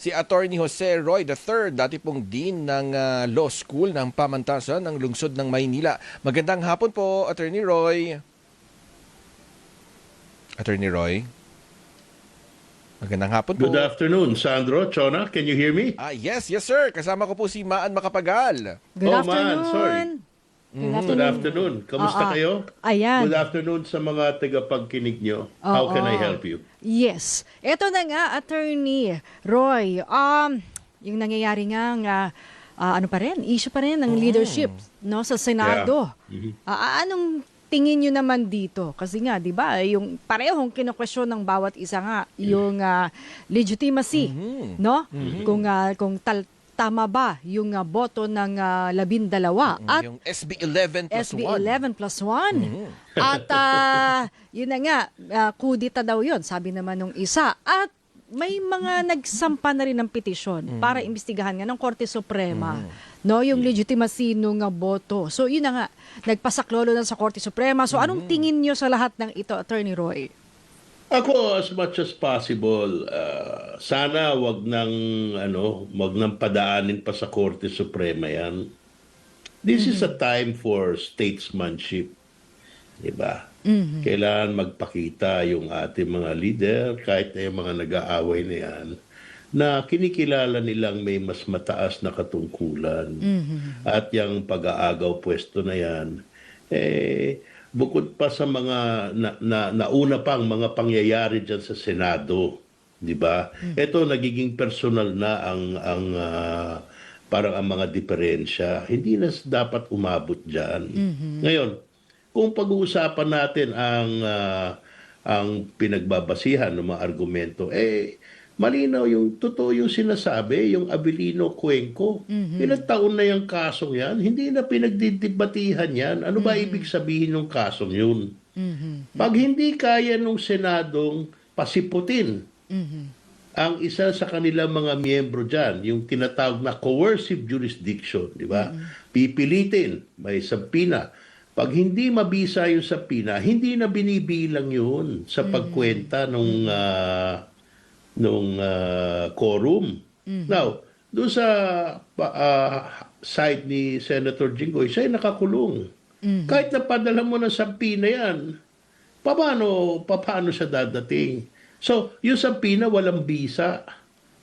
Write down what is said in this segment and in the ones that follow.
si Attorney Jose Roy III, dati pong Dean ng Law School ng Pamantasan ng Lungsod ng Maynila. Magandang hapon po, Attorney Roy. Attorney Roy? Magandang hapon po. Good afternoon, Sandro, Chona. Can you hear me? Yes sir. Kasama ko po si Maan Makapagal. Good Oh, afternoon. man, sorry. Good afternoon. Kamusta kayo? Ayan. Good afternoon sa mga tagapagkinig nyo. How can I help you? Yes. Ito na nga, Attorney Roy. Yung nangyayari nga, ano pa rin, issue pa rin ng leadership no, sa Senado. Anong tingin nyo naman dito? Kasi nga, di ba, yung parehong kinakwestiyon ng bawat isa nga, yung legitimacy, no? Kung tama ba yung boto ng 12 at Yung SB 11 plus SB 1. 11 plus 1. At yun na nga, kudita daw yun, sabi naman nung isa. At may mga nagsampa na rin ng petisyon para imbestigahan nga ng Korte Suprema no, yung legitimacy nung boto. So yun na nga, nagpasaklolo na sa Korte Suprema. So anong tingin nyo sa lahat ng ito, Attorney Roy? Ako, as much as possible, sana wag nang padaanin pa sa Korte Suprema yan. This is a time for statesmanship. Diba? Kailangan magpakita yung ating mga leader, kahit na yung mga nag-aaway na yan, na kinikilala nilang may mas mataas na katungkulan. At yung pag-aagaw pwesto na yan, bukod pa sa mga nauna pang mga pangyayari diyan sa Senado, 'di ba? Ito nagiging personal na ang parang ang mga diferensya. Hindi na dapat umabot diyan. Ngayon, kung pag-uusapan natin ang pinagbabasihan ng mga argumento, malinaw yung totoo yung sinasabi, yung Abilino Cuenco. Ilang taon na yung kasong yan, hindi na pinagdidibatihan yan. Ano ba ibig sabihin ng kasong yun? Pag hindi kaya nung Senadong pasiputin ang isa sa kanilang mga miyembro dyan, yung tinatawag na coercive jurisdiction, di ba? Pipilitin, may sabpina. Pag hindi mabisa yung sabpina, hindi na binibilang yun sa pagkwenta nung quorum. Now, doon sa side ni Senator Jinggoy, siya ay nakakulong. Kahit napadala mo ng sampina yan, paano siya dadating? So, yung sampina walang bisa.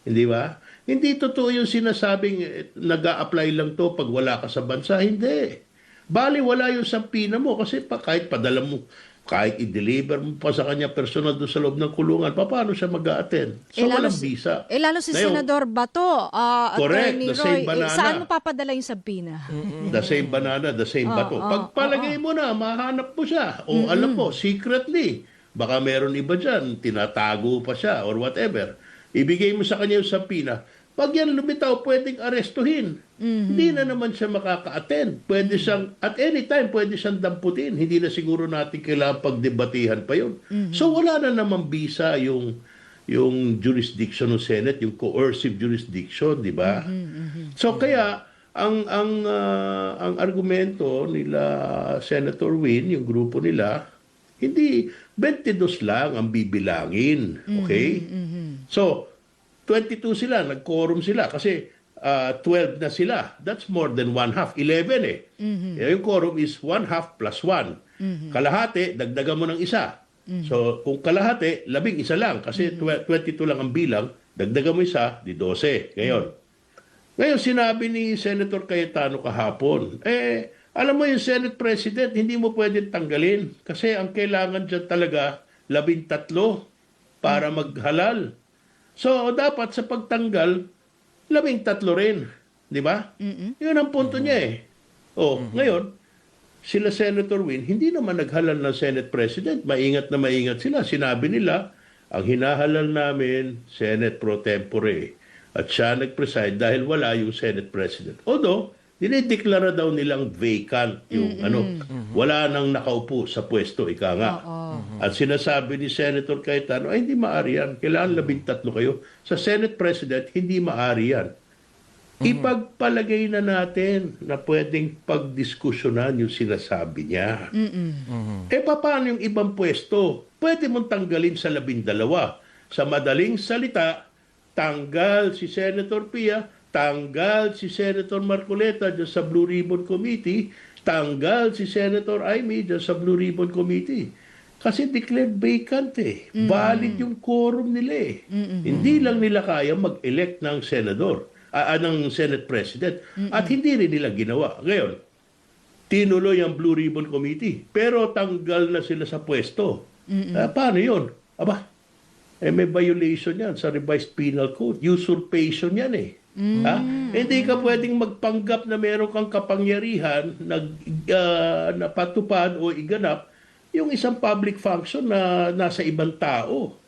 Hindi ba? Hindi totoo yung sinasabing nag-a-apply lang to pag wala ka sa bansa. Hindi. Bali, wala yung sampina mo kasi kahit padala mo, kahit i-deliver mo pa sa kanya personal doon sa loob ng kulungan, paano siya mag-a-attend? So, walang visa. Lalo si Ngayon, Senador Bato, correct, Attorney the same Roy, banana. saan mo papadala yung sabina? The same banana, the same bato. Pagpalagay mo na, mahanap mo siya. O alam mo, secretly, baka meron iba dyan, tinatago pa siya or whatever. Ibigay mo sa kanya yung sabina. Pag yan lumitaw, pwedeng arestuhin. Hindi na naman siya makaka-attend. Pwede siyang, at any time, pwede siyang damputin. Hindi na siguro natin kailangan pagdebatihan pa yun. So wala na naman bisa yung jurisdiction ng Senate, yung coercive jurisdiction, di ba? So kaya, ang argumento nila Senator Win, yung grupo nila, hindi 22 lang ang bibilangin. Okay? So, 22 sila, nag-quorum sila kasi 12 na sila. That's more than one half. 11 eh. Yung quorum is one half plus one. Kalahati, dagdagan mo ng isa. So, kung kalahati, 11 lang kasi 22 lang ang bilang, dagdagan mo isa, di 12. Ngayon, sinabi ni Senator Cayetano kahapon, alam mo yung Senate President, hindi mo pwedeng tanggalin kasi ang kailangan dyan talaga 13 para maghalal. So, dapat sa pagtanggal, 13 rin. Di ba? Yun ang punto niya eh. Ngayon, sila Senator Win, hindi naman naghalal ng Senate President. Maingat na maingat sila. Sinabi nila, ang hinahalal namin, Senate pro tempore. At siya nag-preside dahil wala yung Senate President. Although, dinideklara daw nilang vacant yung wala nang nakaupo sa pwesto, ika nga. At sinasabi ni Senator Cayetano, ay hindi maaari yan. Kailangan 13 kayo. Sa Senate President, hindi maaari yan. Ipagpalagay na natin na pwedeng pagdiskusyonan yung sinasabi niya. Paano yung ibang pwesto? Pwede mong tanggalin sa 12. Sa madaling salita, tanggal si Senator Pia, tanggal si Senator Marcoleta dyan sa Blue Ribbon Committee, tanggal si Senator Amy dyan sa Blue Ribbon Committee. Kasi declared vacant eh. Valid yung quorum nila eh. Hindi lang nila kaya mag-elect ng senador, ng Senate President. At hindi rin nila ginawa. Ngayon, tinuloy ang Blue Ribbon Committee. Pero tanggal na sila sa pwesto. Paano yun? Aba, may violation yan sa revised penal code. Usurpation yan eh. Hindi ka pwedeng magpanggap na meron kang kapangyarihan na patupad o iganap yung isang public function na nasa ibang tao.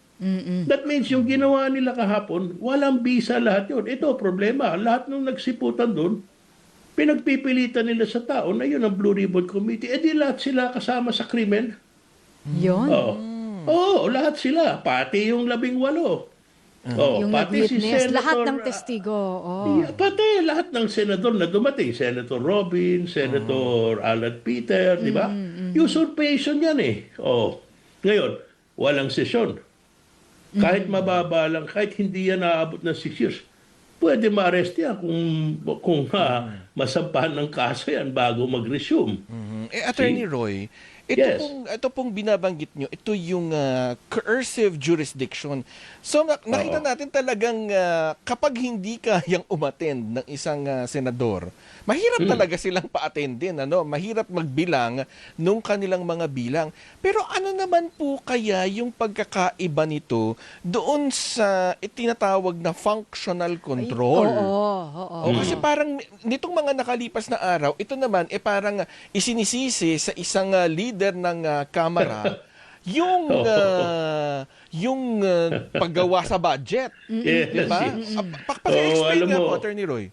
That means yung ginawa nila kahapon, walang bisa lahat yun. Ito, problema. Lahat nung nagsiputan doon, pinagpipilitan nila sa tao na yun ang Blue Ribbon Committee. Di lahat sila kasama sa krimen. Yun. Oo, lahat sila. Pati yung 18. Yung pati si nag-witness, Senator, lahat ng testigo. Yeah, pati lahat ng senador na dumating. Senator Robin, Senator Alan Peter, di ba? Usurpation yan eh. Ngayon, walang sesyon. Kahit mababa lang, kahit hindi yan naabot ng 6 years, pwede ma-arrest yan kung masampahan ng kaso yan bago mag-resume. Attorney Roy, Yes. ito pong binabanggit nyo, ito yung coercive jurisdiction. So nakita natin talagang kapag hindi kayang umattend ng isang senador, mahirap talaga silang pa-attendin, mahirap magbilang nung kanilang mga bilang. Pero ano naman po kaya yung pagkakaiba nito doon sa itinatawag na functional control? Oo. Kasi parang nitong mga nakalipas na araw, ito naman parang isinisisi sa isang leader ng Kamara yung paggawa sa budget. Yes, Diba? yes. Paki-explain alam nga mo, po, Attorney Roy.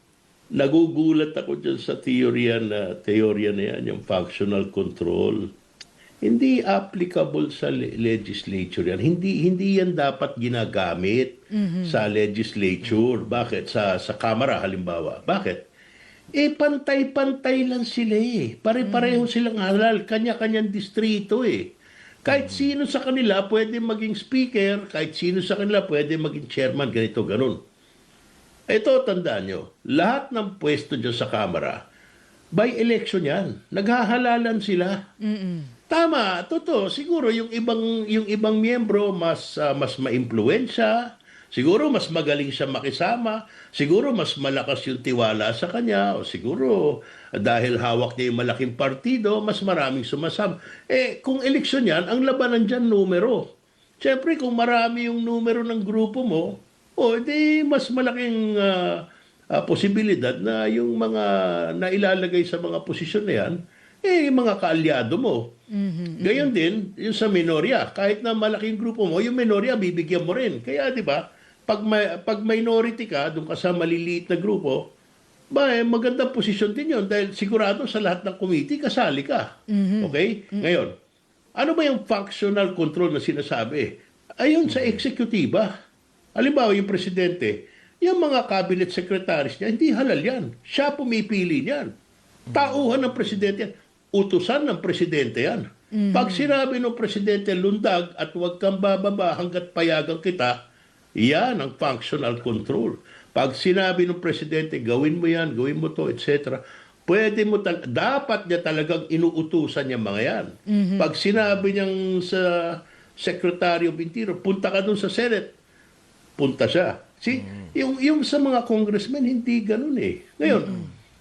Nagugulat ako dyan sa teorya na yan, yung functional control. Hindi applicable sa legislature yan. Hindi yan dapat ginagamit sa legislature. Bakit? Sa Kamara halimbawa. Bakit? Pantay-pantay lang sila eh. Pare-pareho silang halal. Kanya-kanyang distrito eh. Kahit sino sa kanila pwede maging speaker, kahit sino sa kanila pwede maging chairman, ganito, ganun. Ito, tandaan nyo, lahat ng pwesto dyan sa Kamara, by election yan. Naghahalalan sila. Tama, totoo. Siguro yung ibang miyembro mas maimpluwensya, siguro mas magaling siya makisama, siguro mas malakas yung tiwala sa kanya, o siguro dahil hawak niya yung malaking partido, mas maraming sumasama. Kung eleksyon yan, ang labanan dyan numero. Siyempre, kung marami yung numero ng grupo mo, di mas malaking posibilidad na yung mga nailalagay sa mga posisyon na yan, yung mga kaalyado mo. Gayon din, yung sa minorya. Kahit na malaking grupo mo, yung minorya, bibigyan mo rin. Kaya, di ba, pag minority ka, doon ka sa maliliit na grupo, magandang posisyon din yun dahil sigurado sa lahat ng committee, kasali ka. Okay? Ngayon, ano ba yung functional control na sinasabi? Ayon sa eksekutiba. Halimbawa, yung presidente, yung mga cabinet secretaries niya, hindi halal yan. Siya pumipili niyan. Tauhan ng presidente yan. Utusan ng presidente yan. Pag sinabi ng presidente, lundag at huwag kang bababa hanggat payagan kita, yan ang functional control. Pag sinabi ng presidente, gawin mo yan, gawin mo to, etc., dapat niya talagang inuutusan niya mga yan. Pag sinabi niyang sa Secretary of Interior, punta ka dun sa Senate, punta siya. See, yung sa mga congressmen, hindi ganun eh. Ngayon,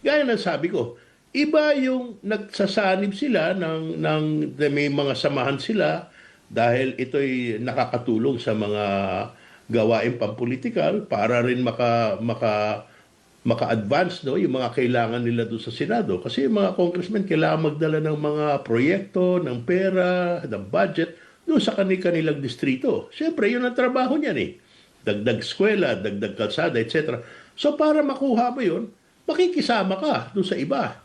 gaya ng sabi ko, iba yung nagsasanib sila ng may mga samahan sila dahil ito'y nakakatulong sa mga gawain pampolitikal para rin maka-advance yung mga kailangan nila doon sa Senado. Kasi yung mga congressmen kailangan magdala ng mga proyekto, ng pera, ng budget doon sa kanilang distrito. Siyempre, yun ang trabaho niyan eh. Dagdag eskwela, dagdag kalsada, etc. So para makuha mo yun, makikisama ka doon sa iba.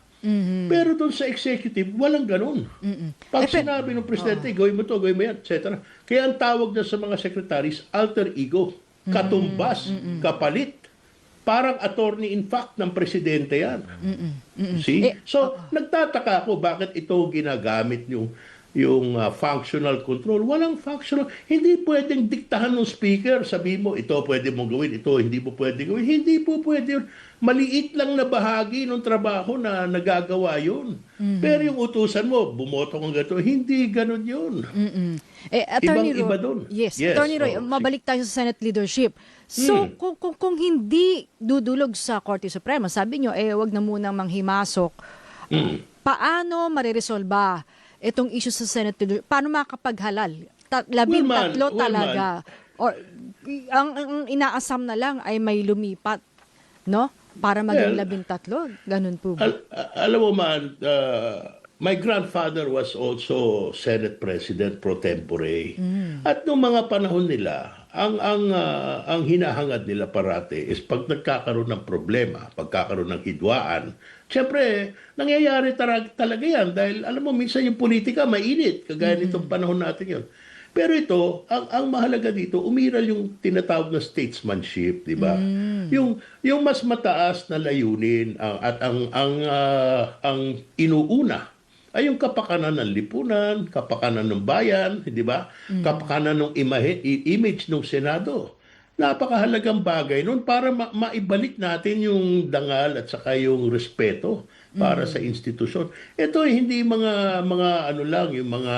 Pero doon sa executive, walang ganun. Pag sinabi ng presidente, gawin mo to, gawin mo yan, etc. Kaya ang tawag na sa mga secretaries, alter ego, katumbas, kapalit. Parang attorney in fact ng presidente yan. See? So, nagtataka ako bakit ito ginagamit yung functional control. Walang functional. Hindi pwedeng diktahan ng speaker. Sabi mo, ito pwede mong gawin, ito hindi mo pwede gawin. Hindi po pwede yun. Maliit lang na bahagi ng trabaho na nagagawa yun. Pero yung utusan mo, bumoto kang gato, hindi ganun yun. Attorney Ibang-iba Roy, dun. yes, Yes, Attorney Roy, oo, mabalik tayo sa Senate leadership. So, kung hindi dudulog sa Korte Suprema, sabi nyo, wag na munang manghimasok, paano mariresolba itong issue sa Senate leadership? Paano makakapaghalal? 13 talaga. Or, ang inaasam na lang ay may lumipat, no? Para maging 13. Ganun po ba? Alam mo man, my grandfather was also Senate President pro tempore. At noong mga panahon nila, ang hinahangad nila parate is pag nagkakaroon ng problema, pagkakaroon ng hidwaan, siyempre, nangyayari talaga yan dahil alam mo, minsan yung politika mainit, kagaya nitong panahon natin yun. Pero ito, ang mahalaga dito, umiral yung tinatawag na statesmanship, di ba? Yung mas mataas na layunin at ang inuuna ay yung kapakanan ng lipunan, kapakanan ng bayan, di ba? Kapakanan ng image ng Senado. Napakahalagang bagay nun para maibalik natin yung dangal at saka yung respeto para sa institusyon. Ito hindi mga ano lang, yung mga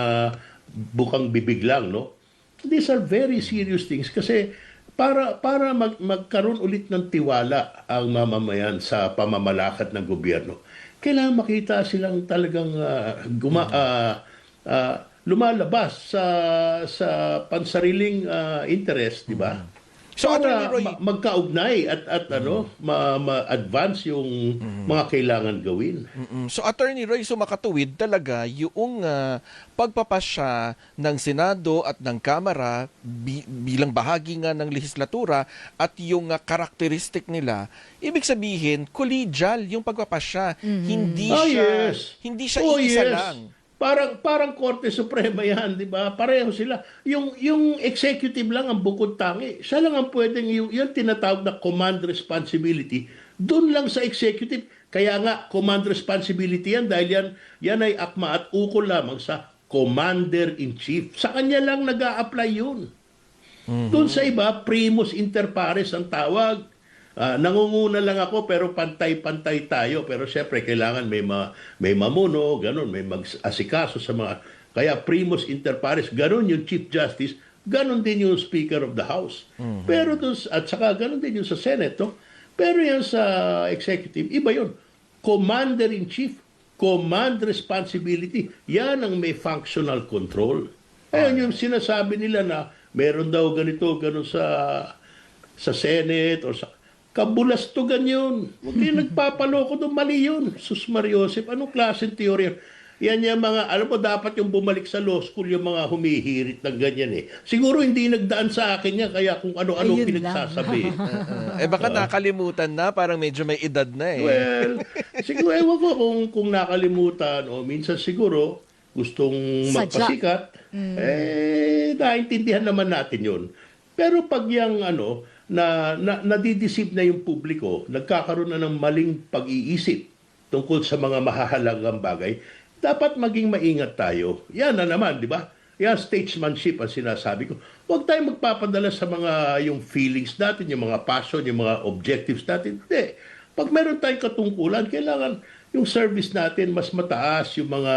bukang bibig lang, no? These are very serious things kasi para magkaroon ulit ng tiwala ang mamamayan sa pamamalakad ng gobyerno, kailangan makita silang talagang lumalabas sa pansariling interest, di ba? So, Para Attorney Roy, magkaugnay at ma-advance yung mga kailangan gawin. So, Attorney Roy, makatuwid talaga yung pagpapasya ng Senado at ng Kamara bilang bahagi nga ng lehislatura at yung karakteristik nila, ibig sabihin, collegial yung pagpapasya. Hindi siya iisa lang. Parang Korte Suprema yan, di ba? Pareho sila. Yung executive lang ang bukod tangi. Siya lang ang pwedeng yung tinatawag na command responsibility. Doon lang sa executive. Kaya nga, command responsibility yan dahil yan ay akma at ukol lamang sa commander-in-chief. Sa kanya lang nag-a-apply yun. Doon sa iba, primus inter pares ang tawag. Nangunguna lang ako pero pantay-pantay tayo. Pero siyempre kailangan may mamuno, ganun, may mag-asikaso sa mga... Kaya primus inter pares, ganun yung Chief Justice, ganun din yung Speaker of the House. Pero at saka ganun din yung sa Senate. No? Pero yan sa Executive, iba yun. Commander-in-Chief, command responsibility, yan ang may functional control. Ayun yung sinasabi nila na meron daw ganito, ganun sa Senate or sa... Kabulastugan yun. Huwag kayo nagpapaloko doon. Mali yun. Sus Mariosep, anong klaseng teorya? Yan yung mga, alam mo, dapat yung bumalik sa law school yung mga humihirit ng ganyan eh. Siguro hindi nagdaan sa akin yan, kaya kung ano-ano pinagsasabi. Baka nakalimutan na, parang medyo may edad na eh. Well, siguro, ewan ko kung nakalimutan o minsan siguro gustong magpasikat, naintindihan naman natin yun. Pero pag yung nadidisip na yung publiko, nagkakaroon na ng maling pag-iisip tungkol sa mga mahahalagang bagay, dapat maging maingat tayo. Yan na naman, di ba? Yan, statesmanship ang sinasabi ko. Huwag tayong magpapadala sa mga yung feelings natin, yung mga passion, yung mga objectives natin. Hindi. Pag meron tayong katungkulan, kailangan yung service natin mas mataas, yung mga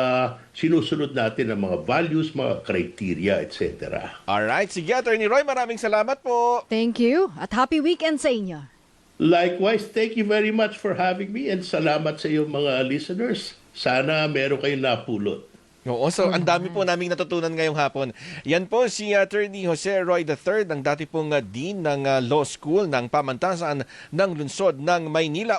sinusunod natin ng mga values, mga criteria, etc. Alright, sige Attorney Roy, maraming salamat po. Thank you at happy weekend sa inyo. Likewise, thank you very much for having me and salamat sa iyong mga listeners. Sana meron kayong napulot. Oo, so ang dami po naming natutunan ngayong hapon. Yan po si Attorney Jose Roy III, ang dati pong Dean ng Law School ng Pamantasan ng Lungsod ng Maynila.